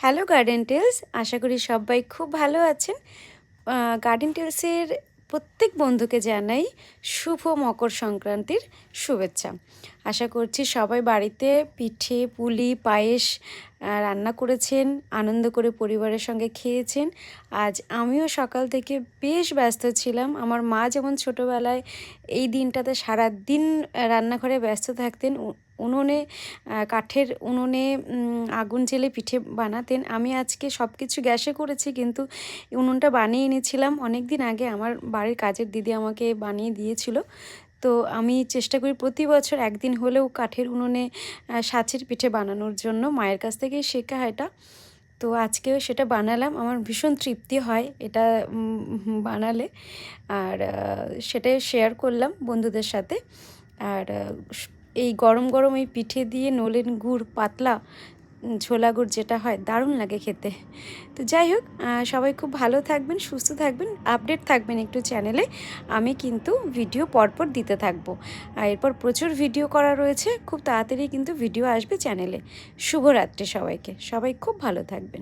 Hello garden tales, আশা করি সবাই খুব ভালো আছেন। গার্ডেন টেলসের প্রত্যেক বন্ধুকে জানাই শুভ মকর সংক্রান্তির শুভেচ্ছা। আশা করছি সবাই বাড়িতে পিঠে পুলি পায়েস রান্না করেছেন, আনন্দ করে পরিবারের সঙ্গে খেয়েছেন। আজ আমিও সকাল থেকে বেশ ব্যস্ত ছিলাম। আমার মা যেমন ছোটোবেলায় এই দিনটাতে সারা দিন রান্নাঘরে ব্যস্ত থাকতেন, উনুনে কাঠের উনুনে আগুন জেলে পিঠে বানাতেন। আমি আজকে সব কিছু গ্যাসে করেছি, কিন্তু উনুনটা বানিয়ে এনেছিলাম অনেক দিন আগে। আমার বাড়ির কাজের দিদি আমাকে বানিয়ে দিয়েছিল। তো আমি চেষ্টা করি প্রতি বছর একদিন হলেও কাঠের উনুনে সাঁচের পিঠে বানানোর জন্য। মায়ের কাছ থেকেই শেখা এটা। তো আজকেও সেটা বানালাম। আমার ভীষণ তৃপ্তি হয় এটা বানালে, আর সেটাই শেয়ার করলাম বন্ধুদের সাথে। আর এই গরম গরম এই পিঠে দিয়ে নলেন গুড়, পাতলা ঝোলা গুড় যেটা হয়, দারুণ লাগে খেতে। তো যাই হোক, সবাই খুব ভালো থাকবেন, সুস্থ থাকবেন, আপডেট থাকবেন একটু চ্যানেলে। আমি কিন্তু ভিডিও পরপর দিতে থাকবো। আর এরপর প্রচুর ভিডিও করা রয়েছে, খুব তাড়াতাড়ি কিন্তু ভিডিও আসবে চ্যানেলে। শুভরাত্রি সবাইকে, সবাই খুব ভালো থাকবেন।